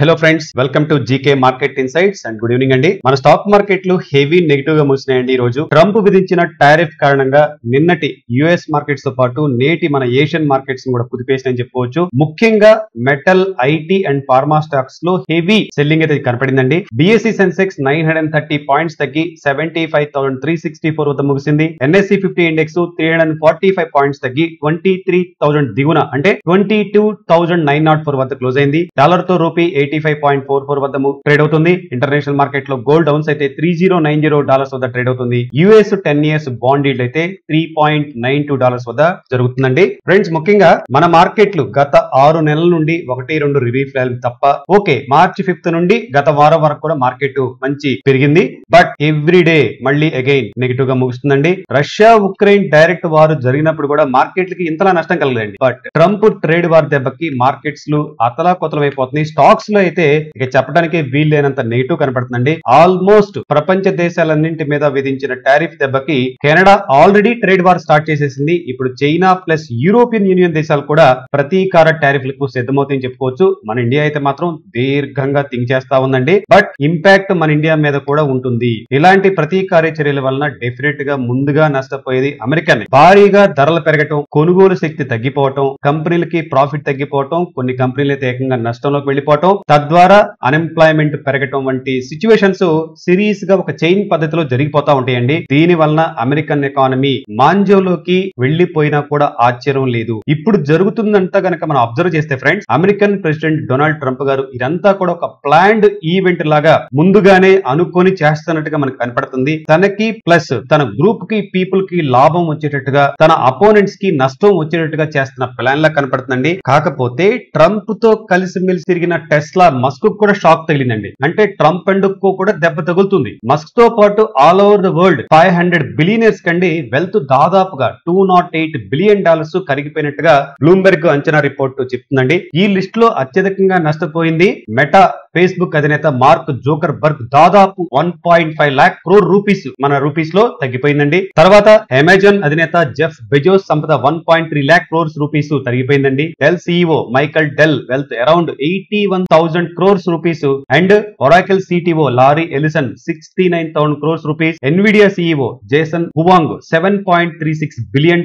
Hello friends, welcome to GK market insights and good evening అండి. మన stock మార్కెట్లు heavy negative గా మూసినాయండి. ఈ రోజు ట్రంప్ విధించిన టారిఫ్ కారణంగా నిన్నటి యుఎస్ మార్కెట్స్ తో పాటు నేటి మన ఏషియన్ మార్కెట్స్ కూడా కుదిపేసినని చెప్పుకోవచ్చు. ముఖ్యంగా metal, IT and pharma stocks లో హెవీ సెల్లింగ్ అయితే కనపడిందండి. బిఎస్సి సెన్సెక్స్ 930 పాయింట్స్ తగ్గి 75,364 వద్ద ముగిసింది. ఎన్ఎస్సి 50 ఇండెక్స్ 345 పాయింట్స్ తగ్గి 23,000 దిగున అంటే 22,904 వద్ద క్లోజ్ అయింది. డాలర్ తో రూపీ 85.44 వద్ద ట్రేడ్ అవుతుంది. ఇంటర్నేషనల్ మార్కెట్ లో గోల్డ్ డౌన్స్ అయితే $3090 వద్ద ట్రేడ్ అవుతుంది. యుఎస్ 10 years బాండ్ ఈల్డ్ అయితే $3.92 వద్ద జరుగుతుందండి. ఫ్రెండ్స్, ముఖ్యంగా మన మార్కెట్లు గత 6 నెలల నుండి 1-2 రిలీఫ్ తప్ప ఓకే మార్చి 5th నుండి గత వారం వరకు కూడా మార్కెట్ మంచి పెరిగింది. బట్ ఎవ్రీ డే మళ్ళీ అగైన్ నెగిటివ్ గా ముగుస్తుందండి. రష్యా ఉక్రెయిన్ డైరెక్ట్ వార్ జరిగినప్పుడు కూడా మార్కెట్లకి ఇంతలా నష్టం కలగదండి. బట్ ట్రంప్ ట్రేడ్ వార్ దెబ్బకి మార్కెట్స్ లు అతలాకుతలం అయిపోతున్నాయి. స్టాక్స్ లో అయితే ఇక చెప్పడానికి వీల్లేనంత నెగిటివ్ కనపడుతుందండి. ఆల్మోస్ట్ ప్రపంచ దేశాలన్నింటి మీద విధించిన టారిఫ్ దెబ్బకి Canada already trade war start చేసేసింది. ఇప్పుడు చైనా ప్లస్ యూరోపియన్ యూనియన్ దేశాలు కూడా ప్రతీకార టారిఫ్లకు సిద్ధమవుతాయని చెప్పుకోవచ్చు. మన ఇండియా అయితే మాత్రం దీర్ఘంగా థింక్ చేస్తా ఉందండి. బట్ ఇంపాక్ట్ మన ఇండియా మీద కూడా ఉంటుంది. ఇలాంటి ప్రతీకార చర్యల వలన డెఫినెట్ గా ముందుగా నష్టపోయేది అమెరికానే. భారీగా ధరలు పెరగటం, కొనుగోలు శక్తి తగ్గిపోవటం, కంపెనీలకి ప్రాఫిట్ తగ్గిపోవటం, కొన్ని కంపెనీలు అయితే ఏకంగా నష్టంలోకి వెళ్లిపోవటం, తద్వారా అన్ఎంప్లాయ్మెంట్ పెరగటం వంటి సిచ్యువేషన్స్ సిరీస్ గా ఒక చైన్ పద్ధతిలో జరిగిపోతా ఉంటాయండి. దీని వలన అమెరికన్ ఎకానమీ మాంజోలోకి వెళ్లిపోయినా కూడా ఆశ్చర్యం లేదు. ఇప్పుడు జరుగుతుందంతా గనక మనం అబ్జర్వ్ చేస్తే friends, American president Donald Trump గారు ఇదంతా కూడా ఒక ప్లాన్డ్ ఈవెంట్ లాగా ముందుగానే అనుకొని చేస్తున్నట్టుగా మనకు కనపడుతుంది. తనకి ప్లస్ తన గ్రూప్ కి పీపుల్ కి లాభం వచ్చేటట్టుగా, తన అపోనెంట్స్ కి నష్టం వచ్చేటట్టుగా చేస్తున్న ప్లాన్ లా కనపడుతుందండి. కాకపోతే ట్రంప్ తో కలిసిమెలిసి తిరిగిన టెస్లా మస్క్ కూడా షాక్ తగిలిందండి. అంటే ట్రంప్ అండ్ కో కూడా దెబ్బ తగులుతుంది. మస్క్ తో పాటు all over the world 500 billionaires కండి వెల్త్ దాదాపుగా $208 బిలియన్ కరిగిపోయినట్టుగా బ్లూంబెర్గ్ అంచనా రిపోర్ట్ చెప్తుందండి. ఈ లిస్ట్ లో అత్యధికంగా నష్టపోయింది మెటా ఫేస్బుక్ అధినేత మార్క్ జోకర్ బర్గ్, దాదాపు 1.5 lakh crore రూపీస్ మన రూపీస్ లో తగ్గిపోయిందండి. తర్వాత అమెజాన్ అధినేత జెఫ్ బెజోస్ సంపద 1.3 lakh crores రూపీస్ తగ్గిపోయిందండి. Dell CEO Michael Dell wealth around 81,000 crores rupees and Oracle CTO Larry Ellison 69,000 crores rupees, Nvidia CEO Jensen Huang $7.36 billion,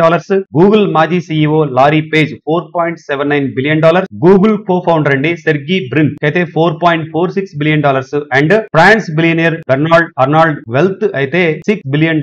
Google మాజీ CEO Larry Page $4.79 billion, Google co founder అండి Sergey Brin అయితే $4.46 billion and France billionaire Bernard Arnault wealth అయితే $6 billion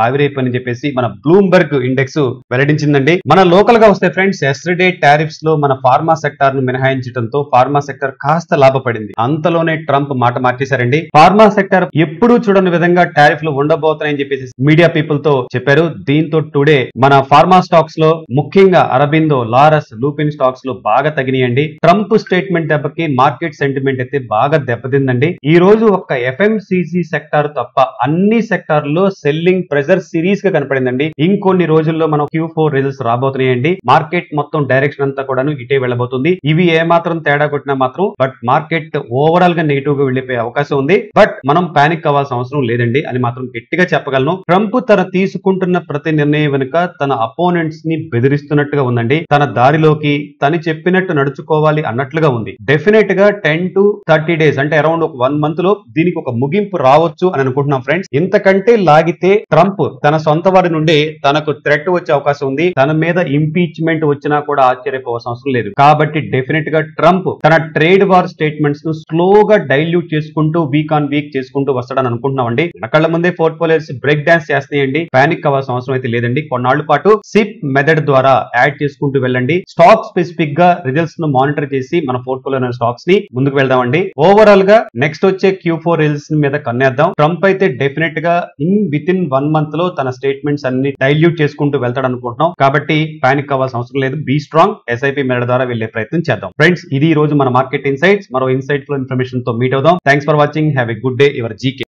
ఆవిరైపోయిందని చెప్పేసి మన Bloomberg index వెల్లడించిందండి. మన local గా వస్తే friends, yesterday tariffs లో మన ఫార్మా సెక్టార్ ను మినహాయించడంతో ఫార్మా సెక్టర్ కాస్త లాభపడింది. అంతలోనే ట్రంప్ మాట మార్చేశారండి. ఫార్మా సెక్టర్ ఎప్పుడూ చూడని విధంగా టారిఫ్లు ఉండబోతున్నాయని చెప్పేసి మీడియా పీపుల్ తో చెప్పారు. దీంతో టుడే మన ఫార్మా స్టాక్స్ లో ముఖ్యంగా అరబిందో, లారస్, లూపిన్ స్టాక్స్ లో బాగా తగినాయండి. ట్రంప్ స్టేట్మెంట్ దెబ్బకి మార్కెట్ సెంటిమెంట్ అయితే బాగా దెబ్బతిందండి. ఈ రోజు ఒక్క ఎఫ్ఎంసిసి సెక్టార్ తప్ప అన్ని సెక్టార్లో సెల్లింగ్ ప్రెజర్ సిరీస్ గా కనపడిందండి. ఇంకొన్ని రోజుల్లో మనం Q4 రిజల్ట్స్ రాబోతున్నాయండి. మార్కెట్ మొత్తం డైరెక్షన్ అంతా కూడాను ఇటే వెళ్ళబోతుంది. ఇవి ఏమాత్రం తేడా కొట్టినా మాత్రం బట్ మార్కెట్ ఓవరాల్ గా నెగిటివ్ గా వెళ్లిపోయే అవకాశం ఉంది. బట్ మనం పానిక్ అవ్వాల్సిన అవసరం లేదండి అని మాత్రం గట్టిగా చెప్పగలను. ట్రంప్ తన తీసుకుంటున్న ప్రతి నిర్ణయం వెనుక తన అపోనెంట్స్ ని బెదిరిస్తున్నట్టుగా ఉందండి. తన దారిలోకి తను చెప్పినట్టు నడుచుకోవాలి అన్నట్లుగా ఉంది. డెఫినెట్ గా 10 to 30 days అంటే అరౌండ్ ఒక 1 month లో దీనికి ఒక ముగింపు రావచ్చు అని అనుకుంటున్నాం ఫ్రెండ్స్. ఇంతకంటే లాగితే ట్రంప్ తన సొంత వారి నుండి తనకు థ్రెట్ వచ్చే అవకాశం ఉంది. తన మీద ఇంపీచ్మెంట్ వచ్చినా కూడా ఆశ్చర్యపోవాల్సిన అవసరం లేదు. కాబట్టి డెఫినెట్ గా ట్రంప్ తన ట్రేడ్ వార్ స్టేట్మెంట్స్ ను స్లోగా డైల్యూట్ చేసుకుంటూ వీక్ ఆన్ వీక్ చేసుకుంటూ వస్తాడని అనుకుంటున్నామండి. కళ్ళ ముందే పోర్ట్ఫోలియోస్ బ్రేక్ డాన్స్ చేస్తాయండి. పానిక్ అవ్వాల్సిన అవసరం అయితే లేదండి. కొన్నాళ్ల పాటు సిప్ మెథడ్ ద్వారా యాడ్ చేసుకుంటూ వెళ్ళండి. స్టాక్ స్పెసిఫిక్ గా రిజల్ట్స్ ను మానిటర్ చేసి మన పోర్ట్ఫోలియో స్టాక్స్ ని ముందుకు వెళ్దామండి. ఓవరాల్ గా నెక్స్ట్ వచ్చే Q4 రిజల్ట్స్ మీద కన్నేద్దాం. ట్రంప్ అయితే డెఫినెట్ గా విత్ ఇన్ 1 month లో తన స్టేట్మెంట్స్ అన్ని డైల్యూట్ చేసుకుంటూ వెళ్తాడు అనుకుంటున్నాం. కాబట్టి పానిక్ అవ్వాల్సిన అవసరం లేదు. Be strong. ఎస్ఐపి మెథడ్ ద్వారా వెళ్లే ప్రయత్నం చేద్దాం. ఫ్రెండ్స్, ఇది ఈ రోజు మన మార్కెట్ ఇన్సైట్స్. మరో ఇన్సైట్ లో ఇన్ఫర్మేషన్ తో మీట్ అవుదాం. Thanks for watching. Have a good day. Your GK.